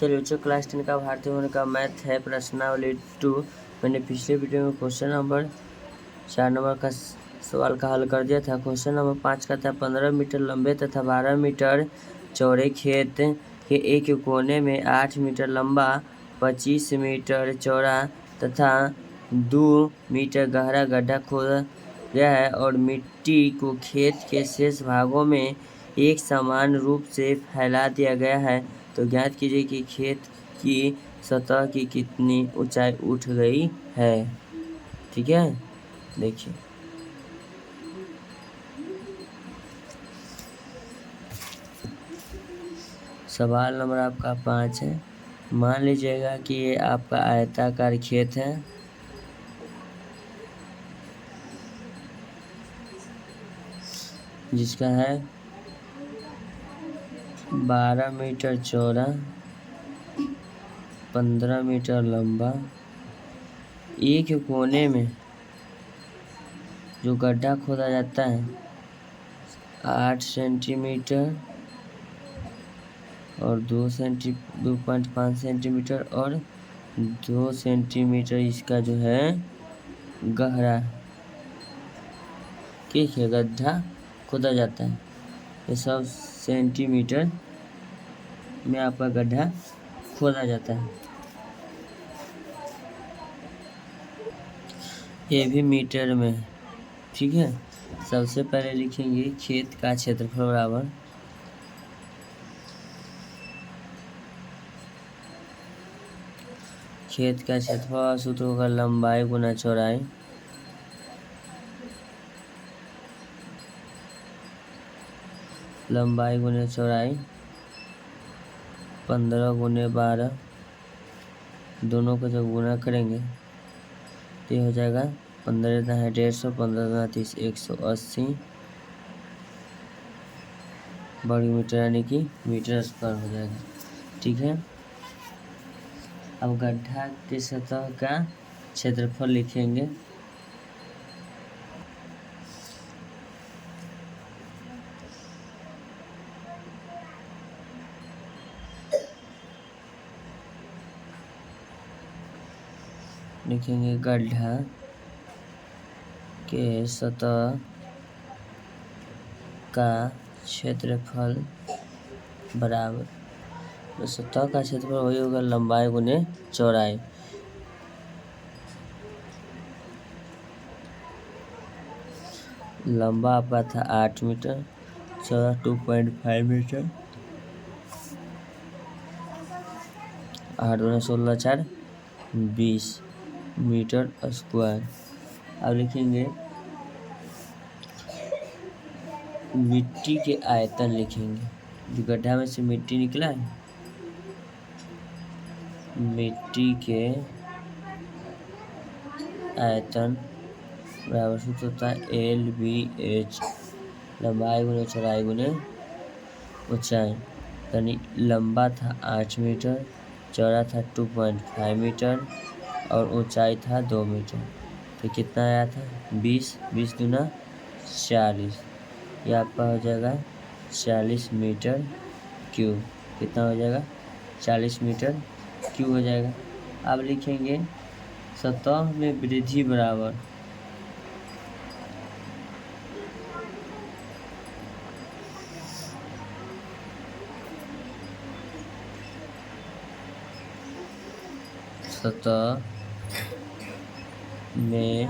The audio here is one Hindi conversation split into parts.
चलिए बच्चों, क्लास 10 का भारतीय होने का मैथ है प्रश्नावली 2। मैंने पिछले वीडियो में क्वेश्चन नंबर 4 नंबर का सवाल का हल कर दिया था। क्वेश्चन नंबर 5 का था 15 मीटर लंबे तथा 12 मीटर चौड़े खेत के एक कोने में 8 मीटर लंबा, 25 मीटर चौड़ा तथा 2 मीटर गहरा गड्ढा खोदा गया है और मिट्टी को खेत के शेष भागों में एक समान रूप से फैला दिया गया है। तो ज्ञात कीजिए कि खेत की सतह की कितनी ऊंचाई उठ गई है। ठीक है, देखिए सवाल नंबर आपका 5 है। मान लीजिएगा कि ये आपका आयताकार खेत है, जिसका है 12 मीटर चौड़ा, 15 मीटर लंबा। एक कोने में जो गड्ढा खोदा जाता है 8 सेंटीमीटर और 2.5 सेंटीमीटर और 2 सेंटीमीटर इसका जो है गहरा ठीक है गड्ढा खोदा जाता है। ये सब सेंटीमीटर में आपका गड्ढा खोदा जाता है। ये भी मीटर में है। ठीक है, सबसे पहले लिखेंगे खेत का क्षेत्रफल बराबर खेत का क्षेत्रफल सूत्र होगा लंबाई गुना चौड़ाई। लंबाई गुने चौड़ाई 15 गुने 12, दोनों को जब गुना करेंगे तो ये हो जाएगा 15 × 150, 15 × 30, 180 वर्ग मीटर, यानी कि मीटर स्क्वायर हो जाएगा। ठीक है, अब गड्ढा के सतह का क्षेत्रफल लिखेंगे। लिखेंगे गड्ढा के सतह का क्षेत्रफल बराबर, तो सतह का क्षेत्रफल वही होगा लंबाई गुने चौड़ाई। लंबा आपका था 8 मीटर, चौड़ा 2.5 मीटर, 8 × 16 = 20 मीटर स्क्वायर। अब लिखेंगे मिट्टी के आयतन लिखेंगे। जो गड्ढा में से मिट्टी निकला है, मिट्टी के आयतन बराबर सूत्र होता है LBH, लंबाई गुने चौड़ाई गुने ऊंचाई। यानी लंबा था 8 मीटर, चौड़ा था 2.5 मीटर और ऊंचाई था 2 मीटर। तो कितना आया था 20, 20 दूना 40, ये आपका हो जाएगा 40 मीटर क्यूब। कितना हो जाएगा 40 मीटर क्यूब हो जाएगा। अब लिखेंगे सतह में वृद्धि बराबर सतह में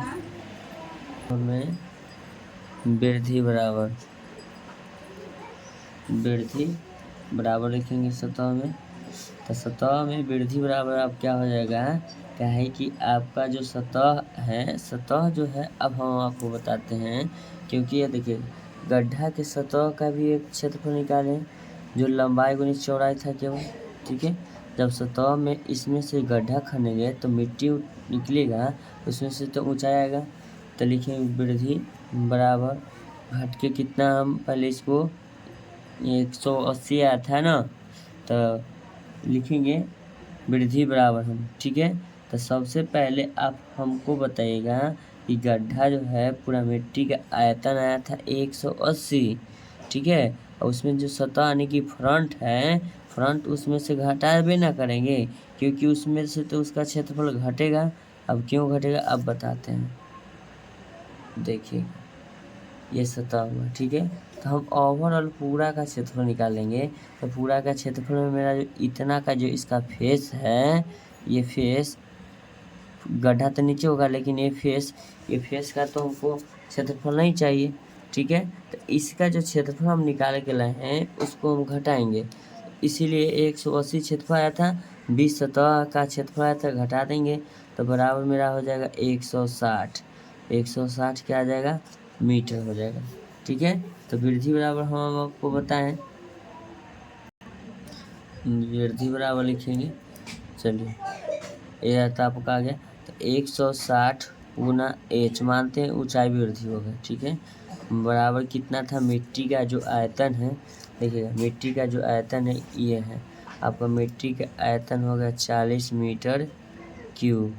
वृद्धि बराबर लिखेंगे सतह में। तो सतह में वृद्धि बराबर अब क्या हो जाएगा, क्या है कि आपका जो सतह है, सतह जो है अब हम आपको बताते हैं। क्योंकि ये देखिए गड्ढा के सतह का भी एक क्षेत्रफल निकालें जो लंबाई गुनी चौड़ाई था केवल। ठीक है, जब सतह में इसमें से गड्ढा खनेंगे तो मिट्टी निकलेगा, उसमें से तो ऊंचाई आएगा। तो लिखेंगे वृद्धि बराबर घट के कितना, हम पहले इसको 180 आया था ना, तो लिखेंगे वृद्धि बराबर हम। ठीक है, तो सबसे पहले आप हमको बताइएगा कि गड्ढा जो है पूरा मिट्टी का आयतन आया था 180। ठीक है, और उसमें जो सतह यानी कि फ्रंट है, फ्रंट उसमें से घटाबे ना करेंगे, क्योंकि उसमें से तो उसका क्षेत्रफल घटेगा। अब क्यों घटेगा अब बताते हैं, देखिए ये सतह हुआ, ठीक है। तो हम ओवरऑल पूरा का क्षेत्रफल निकालेंगे। तो पूरा का क्षेत्रफल में मेरा जो इतना का जो इसका फेस है, ये फेस गड्ढा तो नीचे होगा, लेकिन ये फेस का तो हमको क्षेत्रफल नहीं चाहिए, ठीक है। तो इसका जो क्षेत्रफल हम निकाल के लाए हैं उसको हम घटाएंगे। इसीलिए 180 क्षेत्रफल आया था, 20 सतह का क्षेत्रफल आया था, घटा देंगे तो बराबर मेरा हो जाएगा 160। 160 क्या आ जाएगा, मीटर हो जाएगा, ठीक है। तो वृद्धि बराबर हम आपको बताएं, वृद्धि बराबर लिखेंगे, चलिए ये रहता आपका आ गया। तो 160 गुना एच मानते हैं ऊंचाई वृद्धि हो गया, ठीक है। बराबर कितना था, मिट्टी का जो आयतन है, देखिएगा मिट्टी का जो आयतन है ये है आपका, मिट्टी का आयतन हो गया 40 मीटर क्यूब।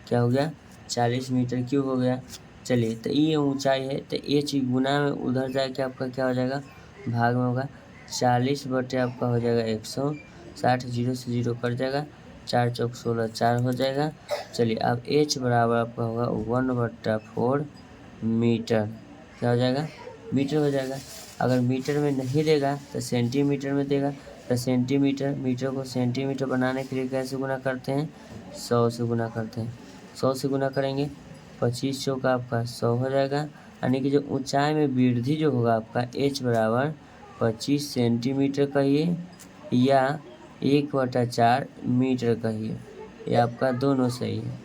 क्या हो गया, 40 मीटर क्यूब हो गया। चलिए तो ये ऊंचाई है, तो एच गुना में उधर जाके आपका क्या हो जाएगा, भाग में होगा 40 बटे आपका हो जाएगा 160, 0 से 0 कट जाएगा, 4 चौक 16, 4 हो जाएगा। चलिए अब एच बराबर आपका होगा 1/4 मीटर, क्या हो जाएगा, मीटर हो जाएगा। अगर मीटर में नहीं देगा तो सेंटीमीटर में देगा। तो सेंटीमीटर, मीटर को सेंटीमीटर बनाने के लिए कैसे गुना करते हैं, 100 से गुना करते हैं। 100 से गुना करेंगे, 25 चौका आपका 100 हो जाएगा। यानी कि जो ऊंचाई में वृद्धि जो होगा आपका एच बराबर 25 सेंटीमीटर कहिए या 1/4 मीटर कहिए, ये आपका दोनों सही है,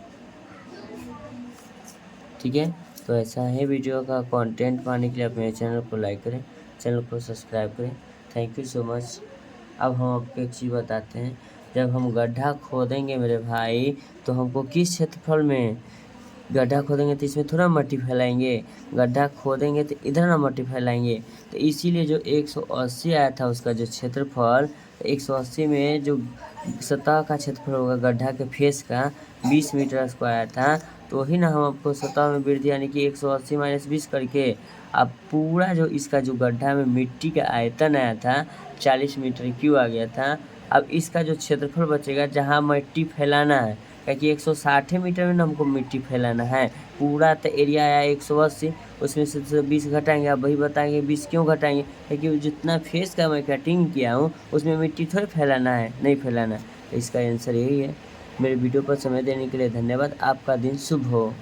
ठीक है। तो ऐसा है वीडियो का कंटेंट पाने के लिए आप मेरे चैनल को लाइक करें, चैनल को सब्सक्राइब करें। Thank you so much. अब हम आपको एक चीज़ बताते हैं, जब हम गड्ढा खोदेंगे मेरे भाई, तो हमको किस क्षेत्रफल में गड्ढा खोदेंगे, तो इसमें थोड़ा मट्टी फैलाएंगे, गड्ढा खोदेंगे तो इधर ना मट्टी फैलाएंगे। तो इसीलिए जो 180 आया था उसका जो क्षेत्रफल, 180 में जो सतह का क्षेत्रफल होगा गड्ढा के फेस का 20 मीटर स्क्वायर था। तो वही ना हम आपको सतह में वृद्धि यानी कि 180 माइनस 20 करके अब पूरा जो इसका जो गड्ढा में मिट्टी का आयतन आया था 40 मीटर क्यूब आ गया था। अब इसका जो क्षेत्रफल बचेगा जहाँ मिट्टी फैलाना है, क्योंकि 160 मीटर में ना हमको मिट्टी फैलाना है, पूरा तो एरिया आया 180, उसमें से 20 घटाएंगे। आप वही बताएंगे 20 क्यों घटाएंगे, क्योंकि जितना फेस का मैं कटिंग किया हूँ उसमें मिट्टी थोड़ी फैलाना है, नहीं फैलाना है। तो इसका आंसर यही है। मेरे वीडियो पर समय देने के लिए धन्यवाद। आपका दिन शुभ हो।